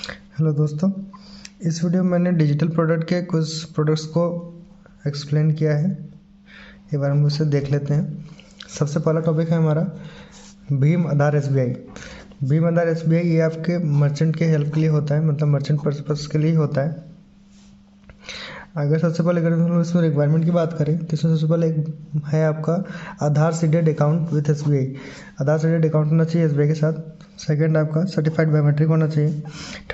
Hello दोस्तों, इस video में मैंने डिजिटल प्रोडक्ट के कुछ प्रोडक्ट्स को एक्सप्लेन किया है। एक बार हम उसे देख लेते हैं। सबसे पहला टॉपिक है हमारा भीम आधार एसबीआई। भीम आधार एसबीआई ये आपके मर्चेंट के हेल्प के लिए होता है, मतलब मर्चेंट पर्पस के लिए होता है। अगर सबसे पहले अगर हम इसमें रिक्वायरमेंट की बात करें तो इसमें सबसे पहले एक है आपका Aadhaar seeded account with SBI. Aadhaar seeded account होना चाहिए एसबीआई के साथ। सेकंड आपका सर्टिफाइड बायोमेट्रिक होना चाहिए।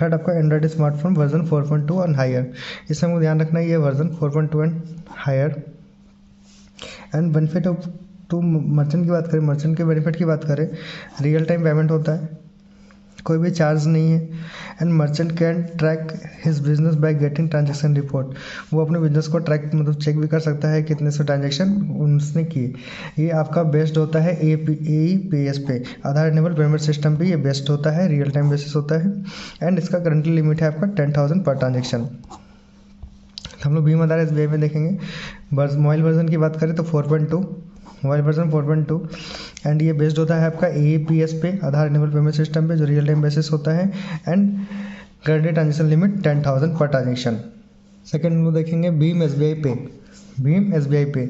थर्ड आपका एंड्रॉइड स्मार्टफोन वर्जन 4.2 और हायर। इसमें हमको ध्यान रखना है ये version 4.2 and higher. And benefit of to merchant की बात करें, मर्चेंट के बेनिफिट की बात करें, रियल टाइम पेमेंट होता है, कोई भी चार्ज नहीं है। And merchant can track his business by getting transaction report. वो अपने बिजनेस को ट्रैक मतलब चेक भी कर सकता है कितने से ट्रांजेक्शन उसने किए। ये आपका बेस्ड होता है AEPS पे, आधार इनेबल पेमेंट सिस्टम पे ये बेस्ड होता है, रियल टाइम बेसिस होता है। एंड इसका करंटली लिमिट है आपका 10,000 पर ट्रांजेक्शन। हम लोग भीम आधार एसबीआई में देखेंगे। मोबाइल वर्जन की बात करें तो 4.2, मोबाइल वर्जन 4.2 एंड ये बेस्ड होता है आपका AEPS पे, आधार इनेबल पेमेंट सिस्टम पे, जो रियल टाइम बेसिस होता है। And current transaction limit 10,000 per transaction. Second हम लोग देखेंगे भीम एसबीआई पे। भीम एसबीआई पे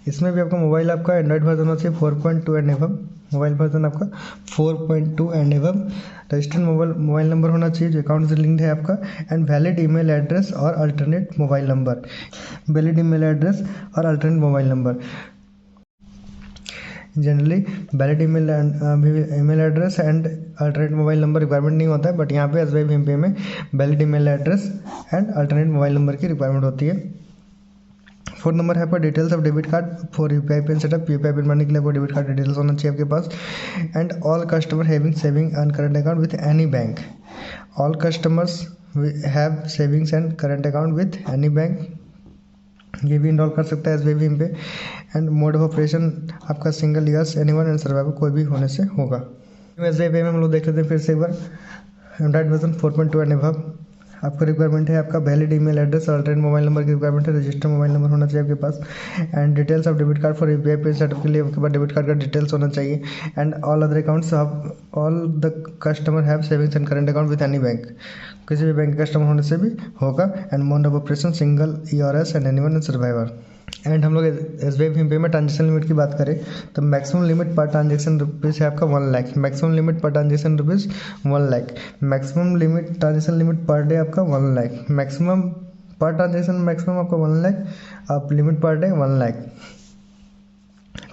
इसमें भी आपका मोबाइल आपका एंड्रॉइड वर्जन होता है 4.2 एंड एवम। मोबाइल वर्जन आपका 4.2 एंड एवम। रजिस्टर्ड मोबाइल नंबर होना चाहिए जो अकाउंट से लिंक्ड है आपका। एंड वैलिड ईमेल एड्रेस और alternate mobile number. Valid email address और alternate mobile number. Generally valid email address and alternate mobile number requirement नहीं होता है, बट यहाँ पे एसबीआई भीम पे में valid email address and alternate mobile number की रिक्वायरमेंट होती है। फोर्थ नंबर है पर details of debit card for UPI pin setup. UPI pin बनाने के लिए आपको डेबिट कार्ड डिटेल्स होना चाहिए आपके पास। And all customer having saving and current account with any bank. All customers have savings and current account with any bank, ये भी इनरोल कर सकता है एसबीआई भीम pay. And mode of operation आपका single years anyone and survival कोई भी होने से होगा। एसबीआई पे में हम लोग देख लेते हैं फिर से एक बार। Android version 4.2 and above. आपका रिक्वायरमेंट है आपका वैलिड ईमेल एड्रेस और अल्टरनेट मोबाइल नंबर की रिक्वायरमेंट है। रजिस्टर मोबाइल नंबर होना चाहिए आपके पास। And details of debit card for UPI pay setup के लिए आपके पास डेबिट कार्ड का डिटेल्स होना चाहिए। And all other accounts all the customer have savings and current account with any bank, किसी भी बैंक के कस्टमर होने से भी होगा। And mode of operation single ERS and anyone and survivor. एंड हम लोग एसबीआई भीम पे में ट्रांजेक्शन लिमिट की बात करें तो maximum limit per transaction rupees है आपका 1 lakh. Maximum limit per transaction rupees 1 lakh. Maximum limit transaction limit per day आपका 1 lakh. Maximum per transaction maximum आपका 1 लाख, आप limit per day 1 lakh.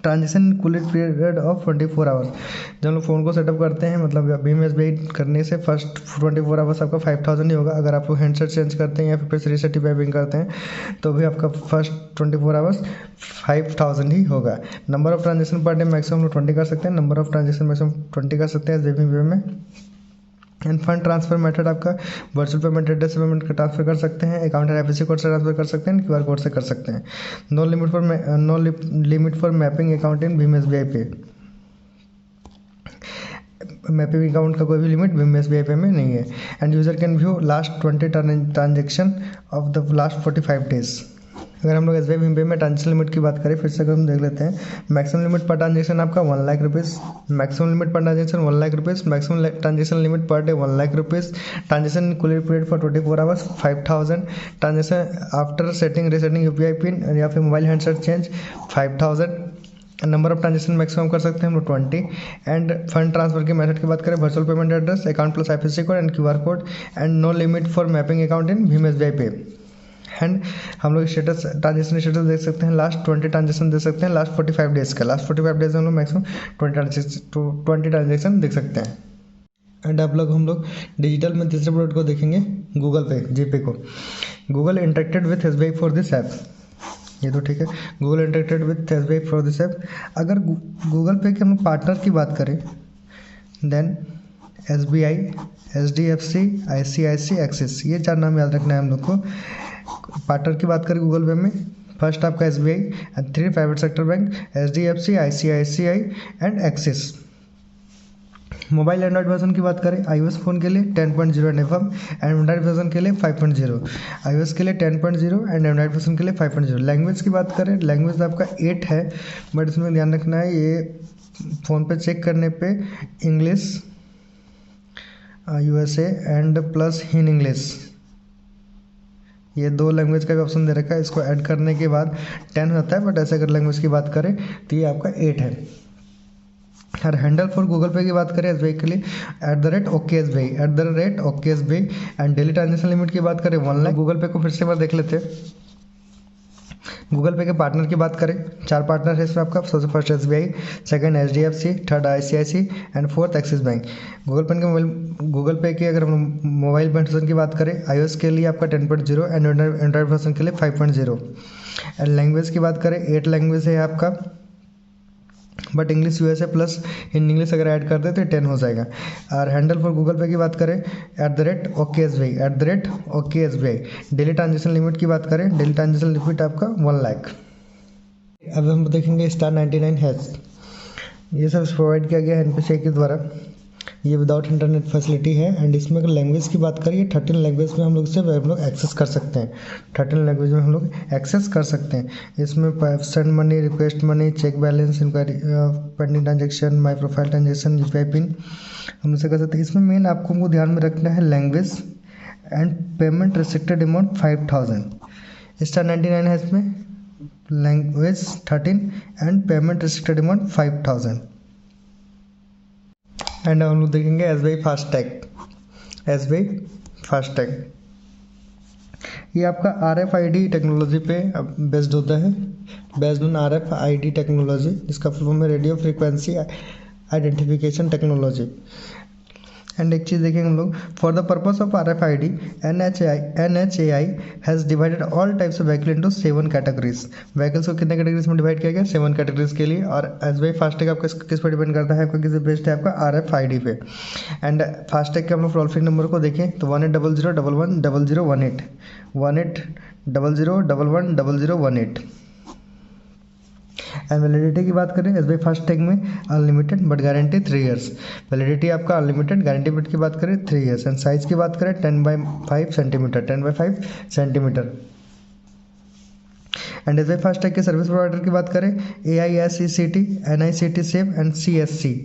Transaction included period of 24 hours. जब हम लोग फ़ोन को सेटअप करते हैं, मतलब भीम एसबीआई करने से फर्स्ट 24 आवर्स आपका 5,000 ही होगा। अगर आप हैंडसेट चेंज करते हैं या फिर रीसेटिफाइंग करते हैं तो भी आपका फर्स्ट 24 आवर्स 5,000 ही होगा। Number of transaction per day maximum 20 कर सकते हैं। नंबर ऑफ ट्रांजेक्शन मैक्सिमम 20 कर सकते हैं एसबीआई भीम में। एंड फंड ट्रांसफर मेथड आपका वर्चुअल पेमेंट एड्रेस से पेमेंट का ट्रांसफर कर सकते हैं, अकाउंट आईएफएससी कोड से ट्रांसफर कर सकते हैं, क्यूआर कोड से कर सकते हैं। No limit for mapping account in भीम एसबीआई पे। मैपिंग अकाउंट का कोई भी लिमिट भीम एसबीआई पे में नहीं है। And user can view last 20 transaction of the last 45 days. अगर हम लोग एसबीआई भीम पे में ट्रांजेक्शन लिमिट की बात करें, फिर से अगर हम देख लेते हैं। मैक्सिमम लिमिट पर ट्रांजेक्शन आपका 1 lakh rupees. Maximum limit per transaction 1 lakh rupees. Maximum transaction limit per day 1 lakh rupees. Transaction included period for 24 hours 5,000। Transaction after setting resetting UPI pin या फिर mobile handset change 5,000। Number of transaction maximum कर सकते हैं हम लोग 20। And fund transfer की method की बात करें, virtual payment address, account plus IFSC code and QR code. And no limit for mapping account in भीम एसबीआई पे। एंड हम लोग स्टेटस ट्रांजेक्शन स्टेटस देख सकते हैं, लास्ट 20 ट्रांजेक्शन देख सकते हैं, लास्ट 45 डेज का। लास्ट 45 डेज में हम लोग मैक्सिमम 20 ट्रांजेक्शन देख सकते हैं। एंड आप लोग हम लोग डिजिटल में तीसरे प्रोडक्ट को देखेंगे, गूगल पे जीपे को। Google interacted with SBI for this app. ये तो ठीक है, Google interacted with SBI for this app. अगर गूगल पे के हम पार्टनर की बात करें then SBI, HDFC, ICIC, Axis, ये 4 नाम याद रखना है हम लोग को। पार्टनर की बात करें गूगल पे में, फर्स्ट आपका SBI and 3 private sector bank HDFC, ICICI and axis. Mobile Android version की बात करें, iOS फ़ोन के लिए 10.0 एंड एवम, एंड्रॉइड वर्जन के लिए 5.0। iOS के लिए 10.0 एंड एंड्रॉइड वर्जन के लिए 5.0। लैंग्वेज की बात करें, लैंग्वेज आपका 8 है, बट इसमें ध्यान रखना है ये फ़ोन पे चेक करने पे English, USA and plus in English, ये 2 लैंग्वेज का भी ऑप्शन दे रखा है। इसको ऐड करने के बाद 10 होता है, बट ऐसे अगर लैंग्वेज की बात करें तो ये आपका 8 है। और हैंडल फॉर गूगल पे की बात करें SBI के लिए @OKSBI and daily transaction limit की बात करें 1 लाख। गूगल पे को फिर से बार देख लेते हैं। गूगल पे के पार्टनर की बात करें, 4 पार्टनर है इसमें आपका। सबसे first SBI, second HDFC, third ICICI and fourth axis bank. Google pay के अगर हम मोबाइल वर्जन की बात करें, iOS के लिए आपका 10.0 एंड एंड्रॉइड वर्जन के लिए 5.0। एंड लैंग्वेज की बात करें 8 लैंग्वेज है आपका, but English USA plus in English अगर ऐड कर दे तो 10 हो जाएगा। और हैंडल फॉर गूगल पे की बात करें @OKSBI। डेली ट्रांजेक्शन लिमिट की बात करें, डेली ट्रांजेक्शन लिमिट आपका 1 लाख। अब हम देखेंगे *99#। ये सब प्रोवाइड किया गया है NPCI के द्वारा। ये विदाउट इंटरनेट फैसिलिटी है। एंड इसमें अगर लैंग्वेज की बात करें 13 लैंग्वेज में हम लोग इसे हम लोग एक्सेस कर सकते हैं। 13 लैंग्वेज में हम लोग एक्सेस कर सकते हैं। इसमें send money, request money, check balance, inquiry, pending transaction, my profile transaction, UPI pin हम इसे कर सकते हैं। इसमें मेन आपको ध्यान में रखना है language and payment restricted amount 5000। *99 है इसमें language 13 and payment restricted amount 5000। And हम लोग देखेंगे SBI फास्टैग। ये आपका RFID टेक्नोलॉजी पे बेस्ड होता है, बेस्ड ऑन RFID टेक्नोलॉजी, जिसका फुल फॉर्म है radio frequency identification technology. And एक चीज़ देखेंगे हम लोग, for the purpose of RFID NHAI has divided all types of vehicle into 7 categories. Vehicles को कितने कैटेगरीज में डिवाइड किया गया? 7 कैटेगरीज के लिए। और SBI फास्टैग आपका किस पर डिपेंड करता है? आपका किस बेस्ड है? आपका RFID पे। एंड फास्टैग के हम लोग टोल फ्री नंबर को देखें तो 1800110018 1800110018। एंड वैलिडिटी की बात करें SBI फास्टैग में unlimited but guarantee 3 years. Validity आपका अनलिमिटेड, गारंटी बट की बात करें 3 इयर्स। एंड साइज़ की बात करें 10/5 सेंटीमीटर। एंड SBI फास्टैग के सर्विस प्रोवाइडर की बात करें AISECT, NICT save and CSC।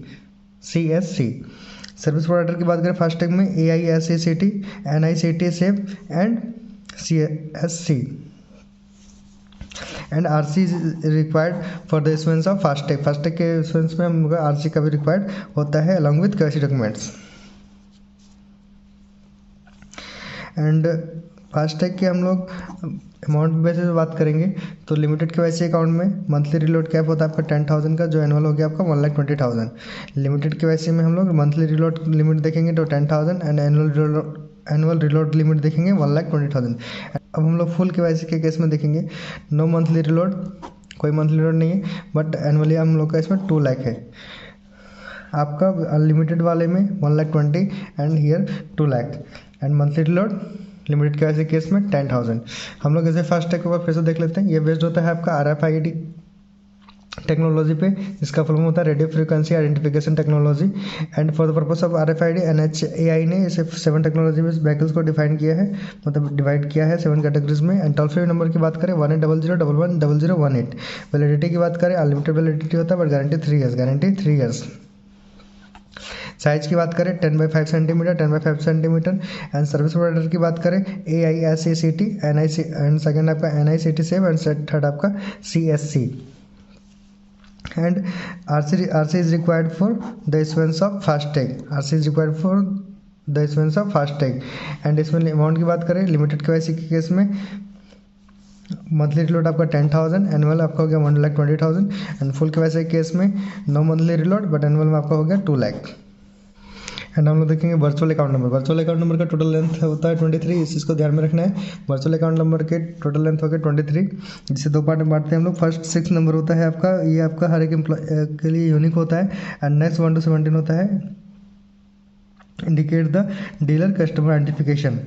Service provider की बात करें फास्टैग में AISECT, NICT save and CSC। And RC is required for the issuance of FASTag. FASTag के इशुएंस में हम लोग RC का भी रिक्वायर्ड होता है along with KYC documents. And FASTag के हम लोग अमाउंट बेसिस पे बात करेंगे तो लिमिटेड KYC अकाउंट में मंथली रिलोड कैप होता है आपका 10,000 का, जो एनुअल हो गया आपका 1,20,000। लिमिटेड KYC में हम लोग मंथली रिलोड लिमिट देखेंगे तो 10,000 एंड एनुअल रिलोड लिमिट देखेंगे 1,20,000। अब हम लोग फुल KYC के केस में देखेंगे नो मंथली रिलोड, कोई मंथली रिलोड नहीं है, बट एनुअली हम लोग का इसमें 2 लाख है। आपका अनलिमिटेड वाले में 1,20,000 and here 2 lakh. And monthly reload limited KYC case में 10,000। हम लोग इसे फास्टैग के ऊपर फिर से देख लेते हैं। ये बेस्ड होता है आपका RFID टेक्नोलॉजी पे, जिसका फुल फॉर्म होता है radio frequency identification technology. And for the purpose of RFID NHAI ने इसे 7 टेक्नोलॉजी में व्हीकल्स को डिफाइन किया है, मतलब डिवाइड किया है 7 कैटेगरीज में। एंड टोल फ्री नंबर की बात करें 1800110018। वैलिडिटी की बात करें अनलिमिटेड वैलिडिटी होता है बट गारंटी 3 इयर्स। साइज़ की बात करें 10/5 सेंटीमीटर। एंड सर्विस प्रोवाइडर की बात करें AISECT, NIC एंड सेकेंड आपका NICT सेव एंड थर्ड आपका CSC। And RC is required for the issuance of FASTag. And इसमें अमाउंट की बात करें लिमिटेड KYC के केस में मंथली रिलोड आपका 10,000, एनुअल आपका हो गया 1,20,000। एंड फुल KYC के केस में no monthly reload but annual में आपका हो गया 2 लाख। एंड हम लोग देखेंगे वर्चुअल अकाउंट नंबर का टोटल लेंथ होता है 23। इस चीज़ को ध्यान में रखना है। वर्चुअल अकाउंट नंबर के टोटल लेंथ हो गया 23, जिसे 2 पार्ट में बांटते हैं हम लोग। फर्स्ट 6 नंबर होता है आपका, ये आपका हर एक एम्प्लॉय के लिए यूनिक होता है। एंड नेक्स्ट 1 to 17 होता है indicate the dealer customer identification.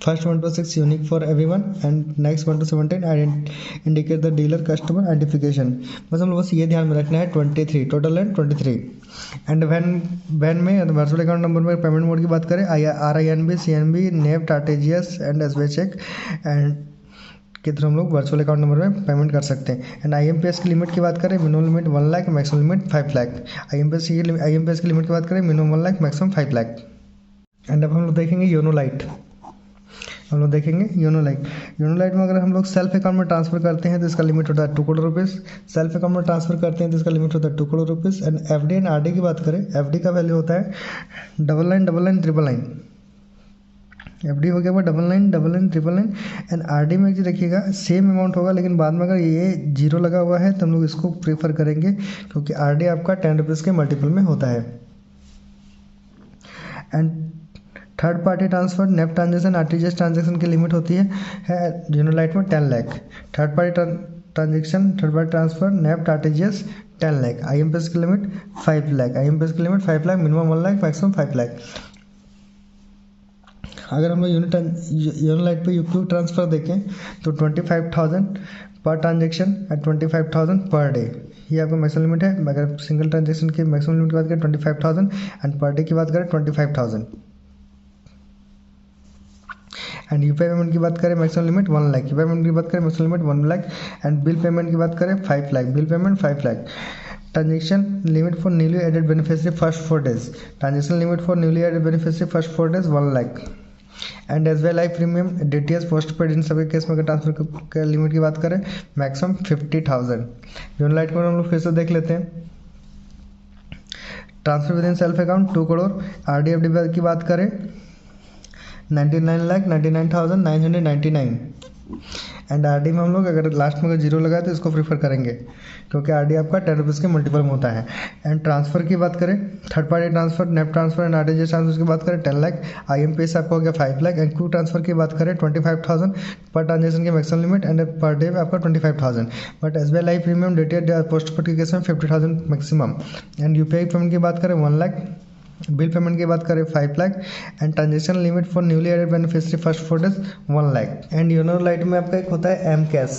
First 1 to 6 unique for everyone and next 1 to 17 indicate the dealer customer identification. बस हम लोग बस ये ध्यान में रखना है 23 टोटल एंड 23। एंड वैन में वर्चुअल अकाउंट नंबर में पेमेंट मोड की बात करें RINB, CNB, NEFT, RTGS and SBI cheque and के थ्रू हम लोग वर्चुअल अकाउंट नंबर में पेमेंट कर सकते हैं। एंड IMPS की लिमिट की बात करें, minimum limit 1 lakh, maximum limit 5 lakh. IMPS की लिमिट की बात करें, minimum 1 lakh, maximum 5 lakh. And अब हम लोग देखेंगे योनो लाइट। हम लोग देखेंगे योनो लाइट में अगर हम लोग सेल्फ अकाउंट में ट्रांसफर करते हैं तो इसका लिमिट होता है 2 करोड़ रुपीज़। सेल्फ अकाउंट में ट्रांसफर करते हैं तो इसका लिमिट होता है 2 crore rupees. And FD and RD की बात करें, FD का वैल्यू होता है 999999। FD हो गया वो 999999। एंड RD में जो देखिएगा सेम अमाउंट होगा, लेकिन बाद में अगर ये 0 लगा हुआ है तो हम लोग इसको प्रीफर करेंगे, क्योंकि RD आपका 10 रुपीज़ के मल्टीपल में होता है। And third party transfer, NEFT transaction, RTGS transaction की लिमिट होती है योनो लाइट में 10 lakh. Third party transaction, third party transfer, NEFT, RTGS 10 lakh. IMPS की लिमिट 5 लाख। IMPS की limit 5 lakh, minimum 1 lakh, maximum 5 lakh. अगर हम लोग योनो लाइट पे UQ ट्रांसफ़र देखें तो 25,000 per transaction and 25,000 per day, ये आपका मैक्सिमम लिमिट है। अगर सिंगल ट्रांजेक्शन की मैक्सिमम लिमिट की बात करें 25,000 एंड पर डे की बात करें 25,000। एंड UPI पेमेंट की बात करें maximum limit 1 lakh. UPI payment की बात करें maximum limit 1 lakh. And bill payment की बात करें 5 lakh. Bill payment 5 lakh. Transaction limit for newly added beneficiary first 4 days. Transaction limit for newly added beneficiary first 4 days 1 lakh. And SBI life premium, DTS, post paid, इन सभी case में अगर transfer के limit की बात करें मैक्सिमम 50,000। योनो लाइट को हम लोग फिर से देख लेते हैं। Transfer with in self account 2 crore. RD FD की बात करें 99,99,999। एंड RD में हम लोग अगर लास्ट में अगर 0 लगाए तो इसको प्रीफर करेंगे, क्योंकि RD आपका 10 रुपीज़ के मल्टीपल में होता है। एंड ट्रांसफर की बात करें, third party transfer, NEFT transfer and RTGS transfer की बात करें 10 लाख। IMPS आपका हो गया 5 लाख। एंड क्यू ट्रांसफर की बात करें 25,000 पर ट्रांजेक्शन की maximum limit, and per day आपका 25,000। But SBI life premium, DTS, post paid के केस में 50,000 मैक्सिमम। एंड UPI पेमेंट की बात करें 1 लाख। बिल पेमेंट की बात करें 5 lakh. And transaction limit for newly added beneficiary first 4 days 1 lakh. And YONO lite में आपका एक होता है M-Cash,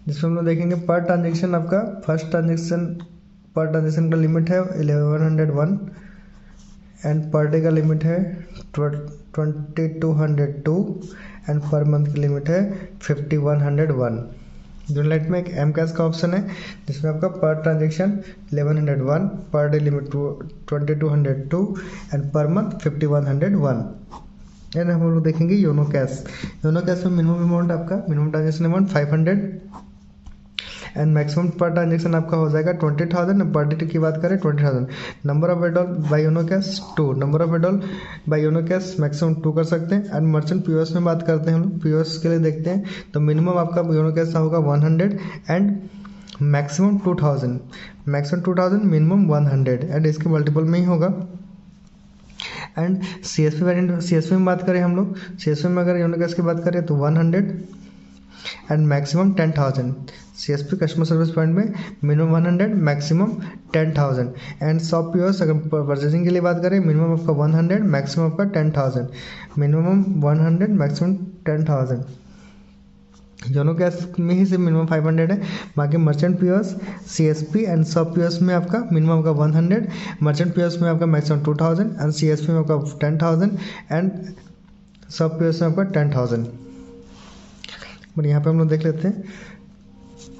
जिसमें हम लोग देखेंगे पर ट्रांजेक्शन आपका फर्स्ट ट्रांजेक्शन पर ट्रांजेक्शन का लिमिट है 1101। एंड पर डे का लिमिट है 2202। एंड पर मंथ की लिमिट है 5101। योनो लाइट में एक M-Cash का ऑप्शन है, जिसमें आपका पर ट्रांजेक्शन 1101, पर day limit 2202 and per month 5101। And हम लोग देखेंगे योनो कैश। योनो कैश में मिनिमम अमाउंट आपका, minimum transaction amount 500 and maximum पर ट्रांजेक्शन आपका हो जाएगा 20,000। पर डे की बात करें 20,000। Number of withdrawal by YONO cash 2। Number of withdrawal by YONO cash maximum 2 कर सकते हैं। एंड मर्चेंट POS में बात करते हैं हम लोग, POS के लिए देखते हैं तो मिनिमम आपका योनो कैश होगा 100 and maximum 2,000। Maximum 2,000, minimum 100 and इसके मल्टीपल में ही होगा। एंड CSP वेरिएंट, CSP में बात करें हम लोग, CSP में अगर योनो कैश की बात करें तो 100 and maximum 10,000। CSP customer service point में minimum 100, maximum 10,000। And shop POS अगर परचेजिंग के लिए बात करें मिनिमम आपका 100, मैक्सिमम आपका 10,000। Minimum 100, maximum 10,000। योनो कैश में ही सिर्फ मिनिमम 500 है। बाकी merchant POS, CSP and shop POS में आपका मिनिमम आपका 100, मर्चेंट POS में आपका मैक्सिमम 2,000 एंड CSP में आपका 10,000 एंड शॉप POS में आपका 10,000। बट यहाँ पे हम लोग देख लेते हैं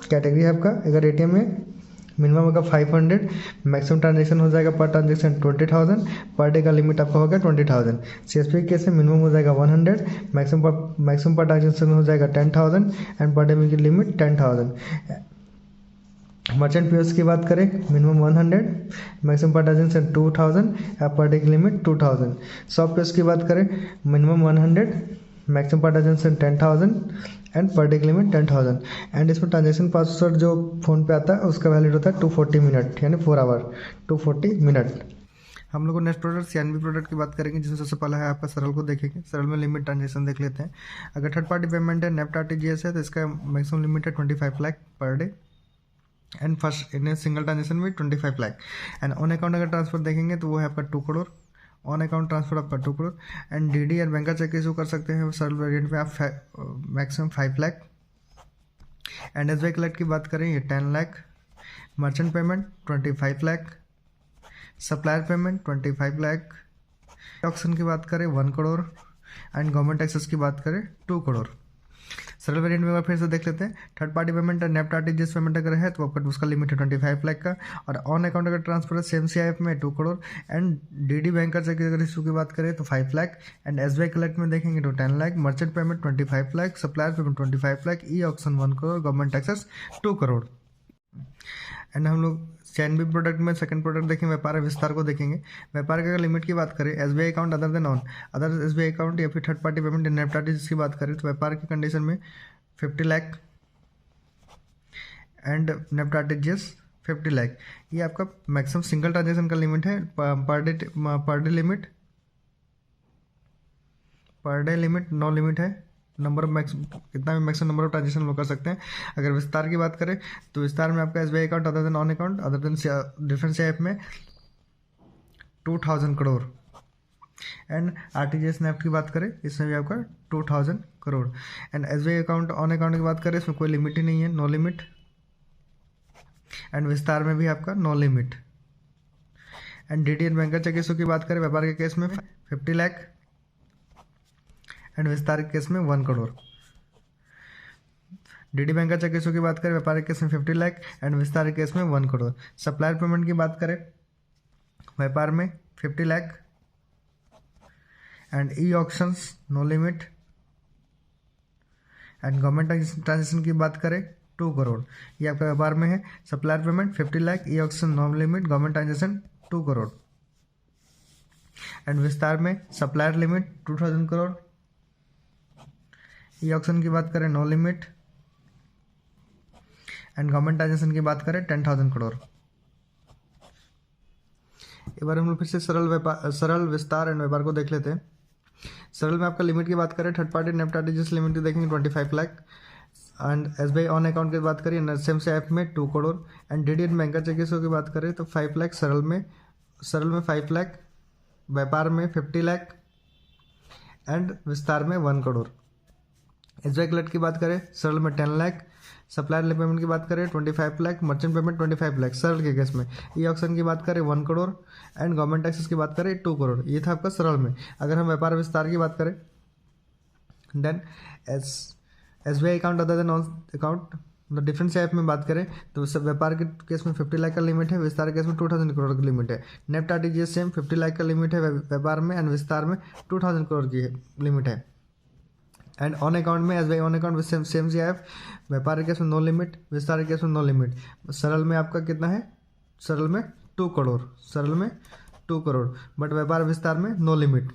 कैटेगरी है आपका। अगर ATM में मिनिमम आपका 500, मैक्सिमम ट्रांजेक्शन हो जाएगा पर ट्रांजेक्शन 20,000, पर डे का लिमिट आपका होगा 20,000। CSP केस में मिनिमम हो जाएगा 100, मैक्सिमम पर ट्रांजेक्शन हो जाएगा 10,000 एंड पर डे की लिमिट 10,000। मर्चेंट POS की बात करें minimum 100, maximum per transaction 2,000 per day की लिमिट 2,000। शॉप POS की बात करें minimum 100, maximum per transaction 10,000 and per day की लिमिट 10,000। एंड इसमें ट्रांजेक्शन पासवर्ड जो फ़ोन पे आता है उसका वैलिड होता है 240 मिनट, यानी 4 आवर 240 मिनट। हम लोग नेक्स्ट प्रोडक्ट CNB प्रोडक्ट की बात करेंगे, जिसमें सबसे पहला है आपका सरल को देखेंगे। सरल में लिमिट ट्रांजेक्शन देख लेते हैं। अगर थर्ड पार्टी पेमेंट है, नेफ्ट RTGS है तो इसका मैक्सिमम लिमिट है 25 lakh per day and first in single transaction में 25 लाख। एंड ऑन अकाउंट अगर ट्रांसफर देखेंगे तो वो है आपका 2 करोड़। ऑन अकाउंट ट्रांसफर आपका 2 करोड़। एंड DD या बैंक का चेक इशू कर सकते हैं सरल वेरिएंट में आप maximum 5 lakh. And SBI collect की बात करें ये 10 lakh. Merchant payment 25 lakh. Supplier payment 25 lakh. Auction की बात करें 1 करोड़ एंड गवर्नमेंट टैक्सेस की बात करें 2 करोड़। सरल वेरिएंट में एक बार फिर से देख लेते हैं। Third party payment NEFT RTGS payment अगर है तो आपका उसका लिमिट है 25 लाख का, और ऑन अकाउंट अगर ट्रांसफर है सेम CIF में 2 crore, and DD banker cheque अगर इशू की बात करें तो 5 लाख, एंड SBI कलेक्ट में देखेंगे तो 10 lakh, merchant payment 25 lakh, supplier payment 25 lakh, e auction 1 crore, government taxes 2 crore. And हम लोग चैनबी प्रोडक्ट में सेकंड प्रोडक्ट देखेंगे, व्यापार विस्तार को देखेंगे। व्यापार के अगर लिमिट की बात करें, SBI account other than on other SBI account या फिर third party payment NEFT RTGS की बात करें तो व्यापार की कंडीशन में 50 lakh and NEFT RTGS 50 lakh. ये आपका मैक्सिमम सिंगल ट्रांजेक्शन का लिमिट है। Per day limit no limit है। नंबर कितना भी मैक्सिमम नंबर ऑफ ट्रांजेक्शन लोग कर सकते हैं। अगर विस्तार की बात करें तो विस्तार में आपका SBI account other than on account other then different CIF में 2000 करोड़, एंड आरटीजीएस नेफ्ट की बात करें इसमें भी आपका 2000 crore, and SBI account on account की बात करें इसमें कोई लिमिट ही नहीं है, नो लिमिट, एंड विस्तार में भी आपका no limit, and DD and banker cheque issue की बात करें व्यापार के केस में 50 लाख एंड विस्तार के केस में 1 crore. DD banker cheque issue की बात करें व्यापार के केस में 50 लाख एंड विस्तार के केस में 1 करोड़। सप्लायर पेमेंट की बात करें व्यापार में 50 lakh and e auctions no limit, and government transaction की बात करें 2 करोड़। ये आपका व्यापार में है। Supplier payment 50 lakh, e auction no limit, government transaction 2 crore, and Vistaar में supplier limit 2000 crore, e auction की बात करें no limit, and government transaction की बात करें 10,000 करोड़। एक बार हम लोग फिर से सरल विस्तार एंड व्यापार को देख लेते हैं। सरल में आपका लिमिट की बात करें third party NEFT RTGS limit देखेंगे 25 lakh, and SBI on account की बात करें सेम CIF में 2 crore, and DD and banker cheque issue की बात करें तो 5 लाख सरल में 5 लाख, व्यापार में 50 लाख एंड विस्तार में 1 करोड़। SBI कलेक्ट की बात करें सरल में 10 लाख, सप्लायर पेमेंट की बात करें 25 लाख, मर्चेंट पेमेंट 25 लाख सरल के केस में, ई ऑक्शन की बात करें 1 करोड़, एंड गवर्नमेंट टैक्सेस की बात करें 2 करोड़। ये था आपका सरल में। अगर हम व्यापार विस्तार की बात करें then SBI account other than on account different CIF में बात करें तो व्यापार के केस में 50 लाख का लिमिट है, विस्तार के केस में 2000 करोड़ का लिमिट है। नेफ्ट आरटीजीएस सेम 50 लाख का लिमिट है व्यापार में, एंड विस्तार में 2000 करोड़ की लिमिट है, एंड ऑन अकाउंट में SBI on account with same CIF, व्यापार के केस में नो लिमिट, विस्तार के केस में नो लिमिट। सरल में आपका कितना है? सरल में 2 करोड़, सरल में 2 करोड़, बट व्यापार विस्तार में no limit.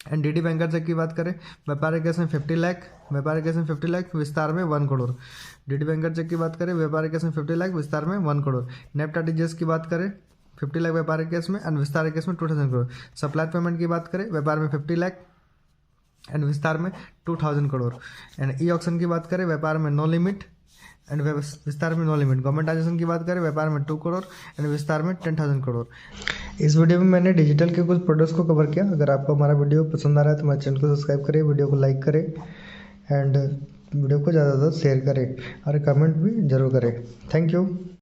And DD banker cheque की बात करें व्यापार के केस में 50 लाख, व्यापार के केस में 50 लाख, विस्तार में 1 करोड़। डीडी बैंकर चेक की बात करें व्यापार के केस में 50 लाख, विस्तार में 1 करोड़। नेफ्ट आरटीजीएस की बात करें 50 लाख व्यापार के केस में, एंड विस्तार के केस में 2000 करोड़। सप्लायर पेमेंट की बात करें व्यापार में 50 लाख एंड विस्तार में 2000 करोड़। एंड ई ऑक्शन की बात करें व्यापार में नो लिमिट एंड विस्तार में नो लिमिट। गवर्नमेंट ट्रांजेक्शन की बात करें व्यापार में 2 करोड़ एंड विस्तार में 10,000 करोड़। इस वीडियो में मैंने डिजिटल के कुछ प्रोडक्ट्स को कवर किया। अगर आपको हमारा वीडियो पसंद आ रहा है तो हमारे चैनल को सब्सक्राइब करें, वीडियो को लाइक करें एंड वीडियो को ज़्यादा से ज़्यादा शेयर करें और कमेंट भी जरूर करें। Thank you.